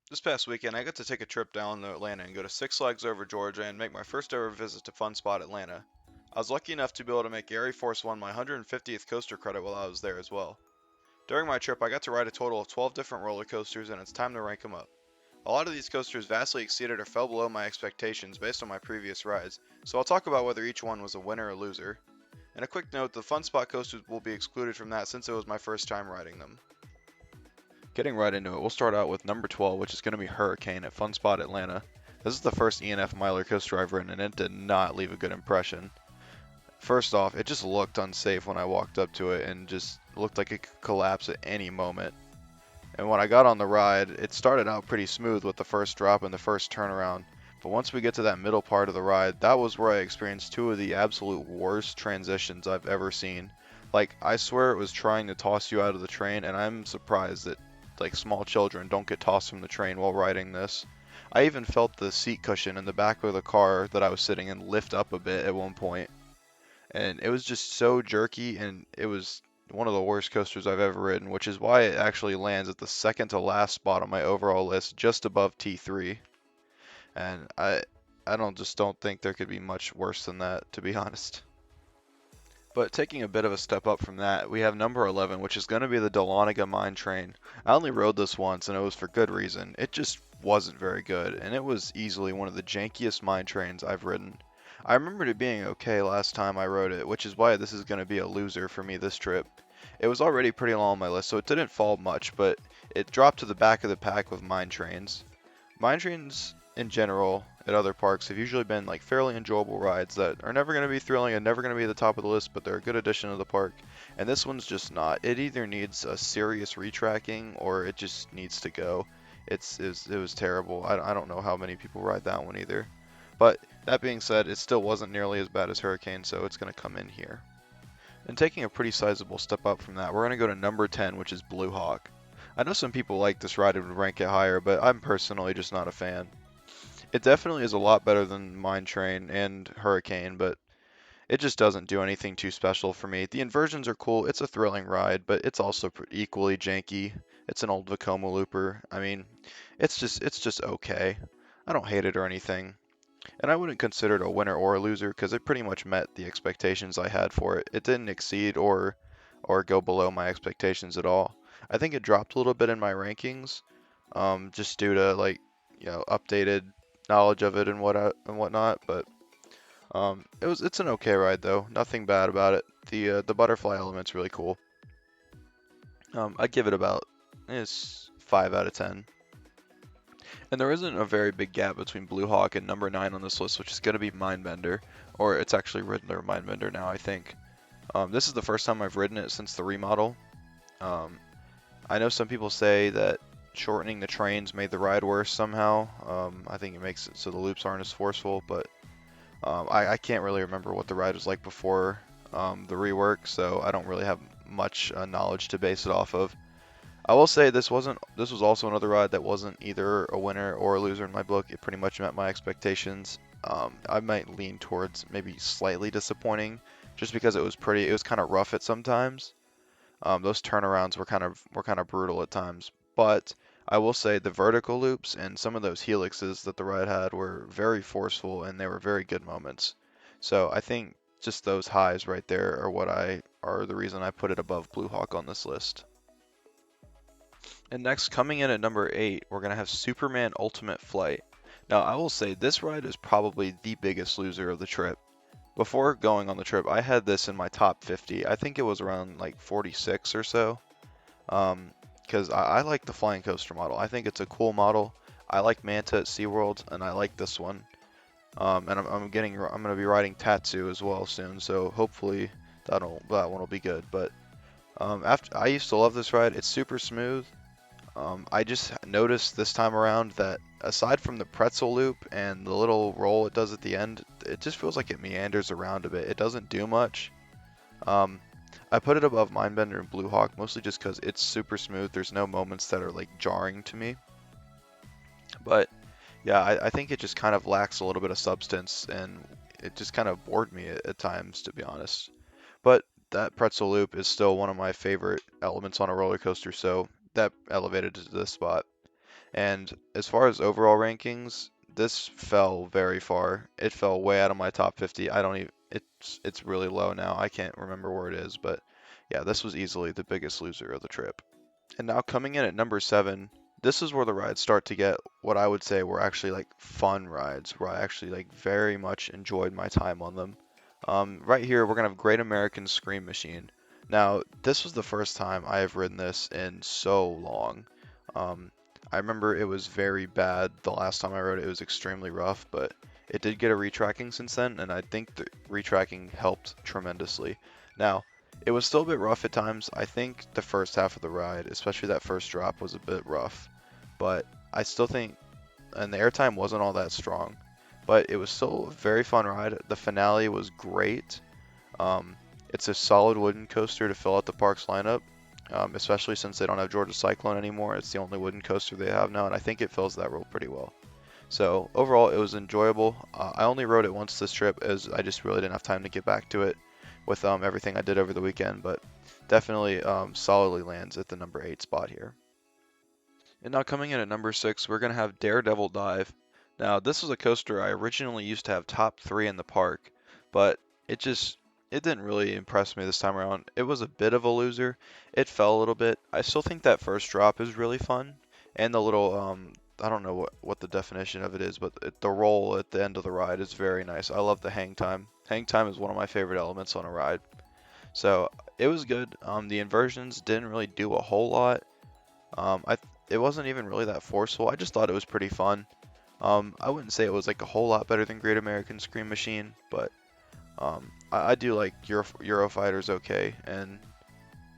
This past weekend, I got to take a trip down to Atlanta and go to Six Flags Over Georgia and make my first ever visit to Fun Spot Atlanta. I was lucky enough to be able to make Air Force One my 150th coaster credit while I was there as well. During my trip, I got to ride a total of 12 different roller coasters, and it's time to rank them up. A lot of these coasters vastly exceeded or fell below my expectations based on my previous rides, so I'll talk about whether each one was a winner or loser. And a quick note, the Fun Spot coasters will be excluded from that since it was my first time riding them. Getting right into it, we'll start out with number 12, which is going to be Hurricane at Fun Spot Atlanta. This is the first E&F Miler coaster I've ridden, and it did not leave a good impression. First off, it just looked unsafe when I walked up to it and just looked like it could collapse at any moment. And when I got on the ride, it started out pretty smooth with the first drop and the first turnaround. But once we get to that middle part of the ride, that was where I experienced two of the absolute worst transitions I've ever seen. Like, I swear it was trying to toss you out of the train, and I'm surprised that like small children don't get tossed from the train while riding this. I even felt the seat cushion in the back of the car that I was sitting in lift up a bit at one point, and it was just so jerky, and it was one of the worst coasters I've ever ridden, which is why it actually lands at the second to last spot on my overall list, just above T3. And I don't think there could be much worse than that, to be honest. But taking a bit of a step up from that, we have number 11, which is going to be the Dahlonega Mine Train. I only rode this once, and it was for good reason. It just wasn't very good, and it was easily one of the jankiest mine trains I've ridden. I remembered it being okay last time I rode it, which is why this is going to be a loser for me this trip. It was already pretty low on my list, so it didn't fall much, but it dropped to the back of the pack with mine trains. Mine trains in general at other parks have usually been like fairly enjoyable rides that are never going to be thrilling and never going to be at the top of the list, but they're a good addition to the park. And this one's just not. It either needs a serious retracking or it just needs to go. It was terrible. I don't know how many people ride that one either. But that being said, it still wasn't nearly as bad as Hurricane, so it's going to come in here. And taking a pretty sizable step up from that, we're going to go to number 10, which is Blue Hawk. I know some people like this ride and would rank it higher, but I'm personally just not a fan. It definitely is a lot better than Mine Train and Hurricane, but it just doesn't do anything too special for me. The inversions are cool. It's a thrilling ride, but it's also equally janky. It's an old Vekoma looper. I mean, it's just okay. I don't hate it or anything. And I wouldn't consider it a winner or a loser because it pretty much met the expectations I had for it. It didn't exceed or go below my expectations at all. I think it dropped a little bit in my rankings, just due to like updated knowledge of it and whatnot. But it's an okay ride though. Nothing bad about it. The butterfly element's really cool. I'd give it about it's 5 out of 10. And there isn't a very big gap between Blue Hawk and number 9 on this list, which is going to be Mindbender, or it's actually Riddler Mindbender now, I think. This is the first time I've ridden it since the remodel. Um, I know some people say that shortening the trains made the ride worse somehow. I think it makes it so the loops aren't as forceful, but I can't really remember what the ride was like before the rework, so I don't really have much knowledge to base it off of. I will say this was also another ride that wasn't either a winner or a loser in my book. It pretty much met my expectations. I might lean towards maybe slightly disappointing, just because it was kind of rough at sometimes. Those turnarounds were kind of brutal at times, but I will say the vertical loops and some of those helixes that the ride had were very forceful and they were very good moments. So I think just those highs right there are the reason I put it above Blue Hawk on this list. And next, coming in at number 8, we're going to have Superman Ultimate Flight. Now, I will say this ride is probably the biggest loser of the trip. Before going on the trip, I had this in my top 50. I think it was around like 46 or so. Because I like the flying coaster model. I think it's a cool model. I like Manta at SeaWorld, and I like this one. And I'm going to be riding Tatsu as well soon, so hopefully that one will be good. But after I used to love this ride. It's super smooth. I just noticed this time around that aside from the pretzel loop and the little roll it does at the end, it just feels like it meanders around a bit. It doesn't do much. Um, I put it above Mindbender and Blue Hawk mostly just because it's super smooth. There's no moments that are like jarring to me. But yeah, I think it just kind of lacks a little bit of substance and it just kind of bored me at times, to be honest. But that pretzel loop is still one of my favorite elements on a roller coaster, so that elevated to this spot. And as far as overall rankings, this fell very far. It fell way out of my top 50. I don't even, it's really low now. I can't remember where it is, but yeah, this was easily the biggest loser of the trip. And now coming in at number 7, this is where the rides start to get what I would say were actually like fun rides, where I actually like very much enjoyed my time on them. Right here, we're gonna have Great American Scream Machine. Now, this was the first time I have ridden this in so long. Um, I remember it was very bad the last time I rode it. It was extremely rough, but it did get a retracking since then, and I think the retracking helped tremendously. Now, it was still a bit rough at times. I think the first half of the ride, especially that first drop, was a bit rough, but I still think, and the airtime wasn't all that strong, but it was still a very fun ride. The finale was great. Um, it's a solid wooden coaster to fill out the park's lineup, especially since they don't have Georgia Cyclone anymore. It's the only wooden coaster they have now, and I think it fills that role pretty well. So overall, it was enjoyable. I only rode it once this trip, as I just really didn't have time to get back to it with everything I did over the weekend, but definitely solidly lands at the number 8 spot here. And now coming in at number 6, we're going to have Daredevil Dive. Now, this was a coaster I originally used to have top 3 in the park, but it just it didn't really impress me this time around. It was a bit of a loser. It fell a little bit. I still think that first drop is really fun, and the little I don't know what the definition of it is, but the roll at the end of the ride is very nice. I love the hang time. Hang time is one of my favorite elements on a ride. So it was good. The inversions didn't really do a whole lot. It wasn't even really that forceful. I just thought it was pretty fun. I wouldn't say it was like a whole lot better than Great American Scream Machine, but I do like Eurofighters okay, and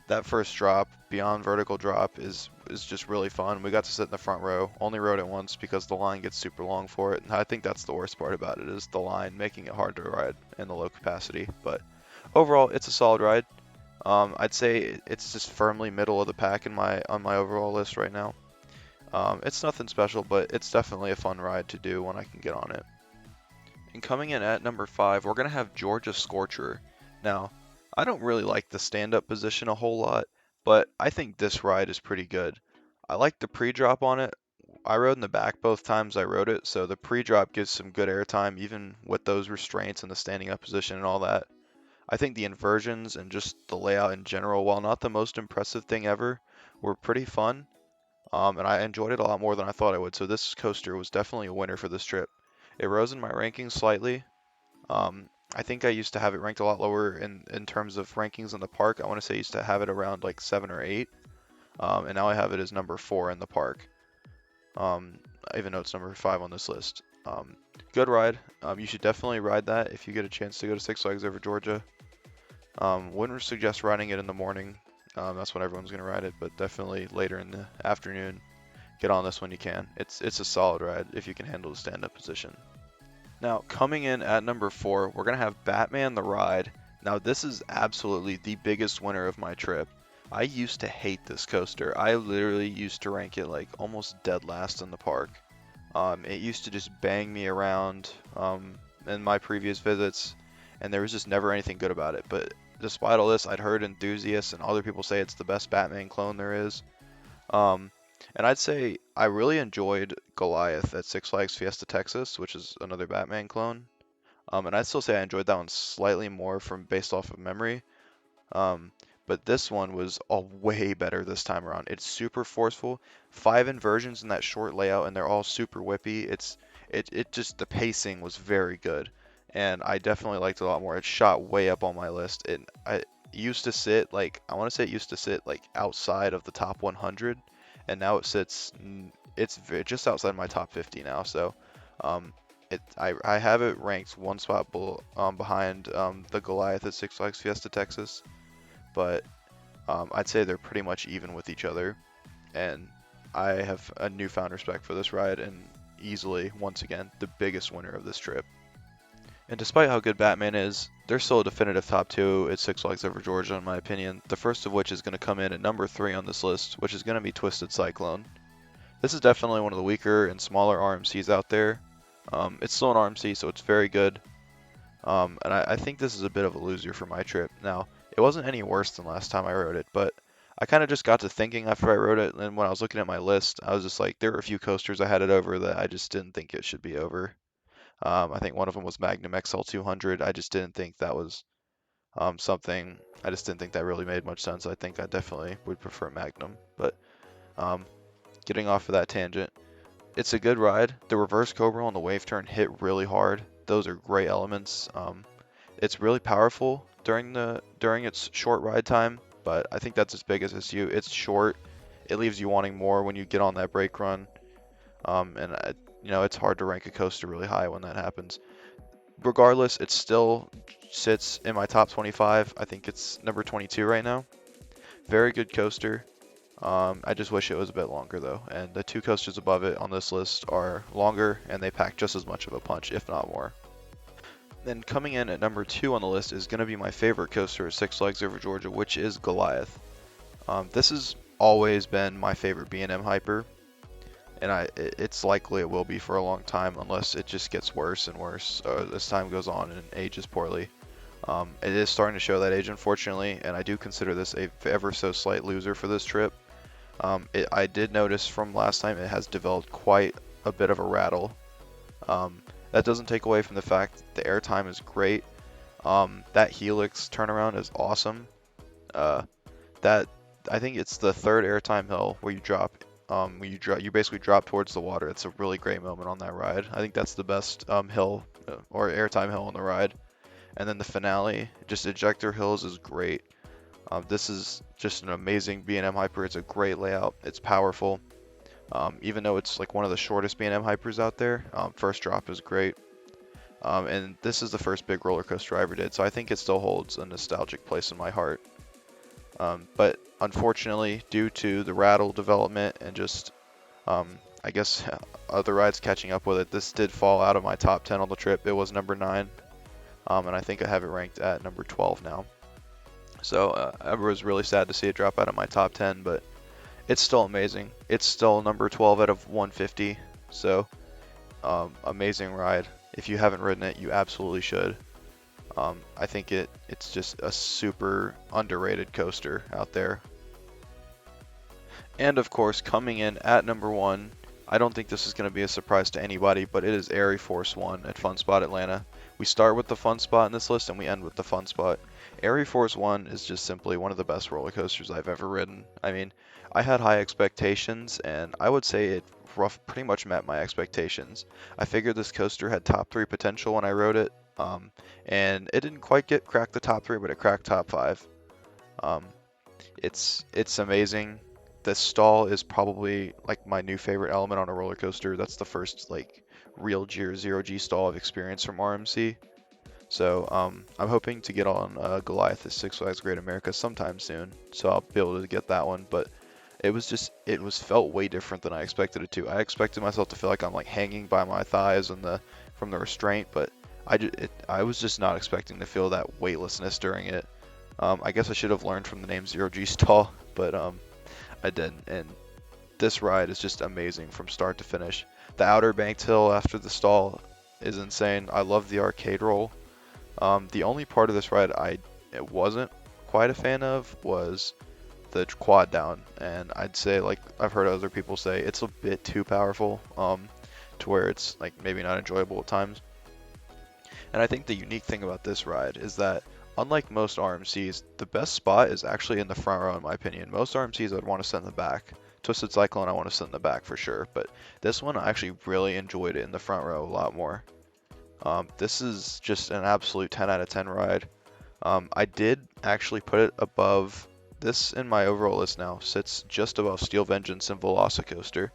that first drop, beyond vertical drop, is just really fun. We got to sit in the front row. Only rode it once because the line gets super long for it, and I think that's the worst part about it is the line making it hard to ride and the low capacity. But overall, it's a solid ride. I'd say it's just firmly middle of the pack in my on my overall list right now. It's nothing special, but it's definitely a fun ride to do when I can get on it. And coming in at number 5, we're gonna have Georgia Scorcher. Now, I don't really like the stand-up position a whole lot, but I think this ride is pretty good. I like the pre-drop on it. I rode in the back both times I rode it, so the pre-drop gives some good airtime, even with those restraints and the standing up position and all that. I think the inversions and just the layout in general, while not the most impressive thing ever, were pretty fun. And I enjoyed it a lot more than I thought I would. So this coaster was definitely a winner for this trip. It rose in my rankings slightly. I think I used to have it ranked a lot lower in terms of rankings in the park. I want to say I used to have it around like 7 or 8. And now I have it as number 4 in the park. Um, even though it's number 5 on this list. Good ride. You should definitely ride that if you get a chance to go to Six Flags over Georgia. Wouldn't suggest riding it in the morning. That's when everyone's gonna ride it, but definitely later in the afternoon, get on this when you can. It's a solid ride if you can handle the stand-up position. Now, coming in at number 4, we're gonna have Batman the Ride. Now, this is absolutely the biggest winner of my trip. I used to hate this coaster. I literally used to rank it like almost dead last in the park. It used to just bang me around in my previous visits, and there was just never anything good about it. But despite all this, I'd heard enthusiasts and other people say it's the best Batman clone there is. Um, and I'd say I really enjoyed Goliath at Six Flags Fiesta Texas, which is another Batman clone. And I'd still say I enjoyed that one slightly more from based off of memory. Um, but this one was a way better this time around. It's super forceful. 5 inversions in that short layout, and they're all super whippy. It just the pacing was very good, and I definitely liked it a lot more. It shot way up on my list. I used to sit like I want to say it used to sit like outside of the top 100, and now it sits just outside my top 50 now. So I have it ranked one spot behind the Goliath at Six Flags Fiesta Texas, but I'd say they're pretty much even with each other, and I have a newfound respect for this ride, and easily, once again, the biggest winner of this trip. And despite how good Batman is, there's still a definitive top 2 at Six Flags Over Georgia, in my opinion, the first of which is going to come in at number 3 on this list, which is going to be Twisted Cyclone. This is definitely one of the weaker and smaller RMCs out there. It's still an RMC, so it's very good. And I think this is a bit of a loser for my trip. Now, it wasn't any worse than last time I rode it, but I kind of just got to thinking after I wrote it, and when I was looking at my list, I was just like, there were a few coasters I had it over that I just didn't think it should be over. I think one of them was Magnum XL 200. I just didn't think that was something. I just didn't think that really made much sense. I think I definitely would prefer Magnum. But um, getting off of that tangent, it's a good ride. The reverse cobra on the wave turn hit really hard. Those are great elements. It's really powerful during its short ride time, but I think that's its biggest issue. It's short. It leaves you wanting more when you get on that brake run. And it's hard to rank a coaster really high when that happens. Regardless, it still sits in my top 25. I think it's number 22 right now. Very good coaster. I just wish it was a bit longer though, and the two coasters above it on this list are longer and they pack just as much of a punch, if not more. Then coming in at number 2 on the list is going to be my favorite coaster at Six Flags Over Georgia, which is Goliath. This has always been my favorite B&M hyper, and it's likely it will be for a long time unless it just gets worse and worse as time goes on and ages poorly. It is starting to show that age, unfortunately, and I do consider this a ever so slight loser for this trip. I did notice from last time it has developed quite a bit of a rattle. That doesn't take away from the fact the airtime is great. That helix turnaround is awesome. That I think it's the third airtime hill where you drop. You basically drop towards the water. It's a really great moment on that ride. I think that's the best hill or airtime hill on the ride. And then the finale, just ejector hills, is great. This is just an amazing B&M hyper. It's a great layout. It's powerful. Even though it's like one of the shortest B&M hypers out there, first drop is great. And this is the first big roller coaster I ever did, so I think it still holds a nostalgic place in my heart. But unfortunately, due to the rattle development and just, I guess, other rides catching up with it, this did fall out of my top 10 on the trip. It was number 9, and I think I have it ranked at number 12 now. So I was really sad to see it drop out of my top 10, but it's still amazing. It's still number 12 out of 150, so amazing ride. If you haven't ridden it, you absolutely should. I think it's just a super underrated coaster out there. And of course, coming in at number 1, I don't think this is going to be a surprise to anybody, but it is Air Force One at Fun Spot Atlanta. We start with the fun spot in this list and we end with the fun spot. Air Force One is just simply one of the best roller coasters I've ever ridden. I mean, I had high expectations, and I would say it pretty much met my expectations. I figured this coaster had top 3 potential when I rode it, and it didn't quite crack the top 3, but it cracked top 5. It's amazing. The stall is probably like my new favorite element on a roller coaster. That's the first like real zero G stall I've experienced from RMC. So I'm hoping to get on Goliath at Six Flags Great America sometime soon. So I'll be able to get that one. But it was felt way different than I expected it to. I expected myself to feel like I'm like hanging by my thighs from the restraint, but I was just not expecting to feel that weightlessness during it. I guess I should have learned from the name Zero G stall, but I didn't. And this ride is just amazing from start to finish. The outer banked hill after the stall is insane. I love the arcade roll. The only part of this ride I wasn't quite a fan of was the quad down, and I'd say, like I've heard other people say, it's a bit too powerful to where it's like maybe not enjoyable at times. And I think the unique thing about this ride is that unlike most RMCs, the best spot is actually in the front row in my opinion. Most RMCs I'd want to sit in the back. Twisted Cyclone I want to sit in the back for sure, but this one I actually really enjoyed it in the front row a lot more. This is just an absolute 10 out of 10 ride. I did actually put it above, this in my overall list now sits just above Steel Vengeance and Velocicoaster.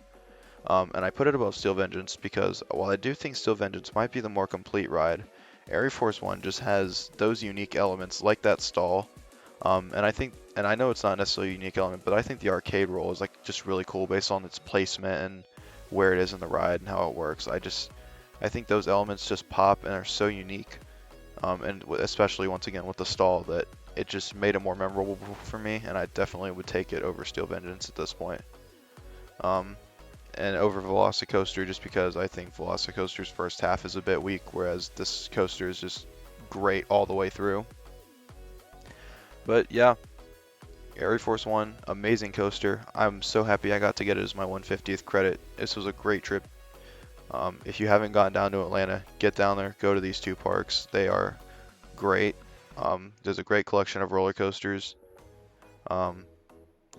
And I put it above Steel Vengeance because while I do think Steel Vengeance might be the more complete ride, Air Force One just has those unique elements like that stall. And I know it's not necessarily a unique element, but I think the arcade roll is like just really cool based on its placement and where it is in the ride and how it works. I think those elements just pop and are so unique, and especially once again with the stall, that it just made it more memorable for me, and I definitely would take it over Steel Vengeance at this point. And over Velocicoaster just because I think Velocicoaster's first half is a bit weak, whereas this coaster is just great all the way through. But yeah, Air Force One, amazing coaster. I'm so happy I got to get it as my 150th credit. This was a great trip. If you haven't gotten down to Atlanta, get down there, go to these two parks. They are great. There's a great collection of roller coasters. Um,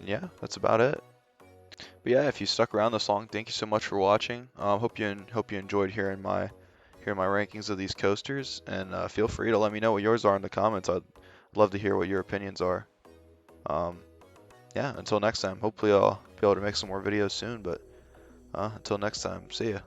yeah, that's about it. But yeah, if you stuck around this long, thank you so much for watching. Hope you enjoyed hearing my rankings of these coasters, and feel free to let me know what yours are in the comments. I'd love to hear what your opinions are. Um, yeah, until next time. Hopefully I'll be able to make some more videos soon, but until next time, see ya.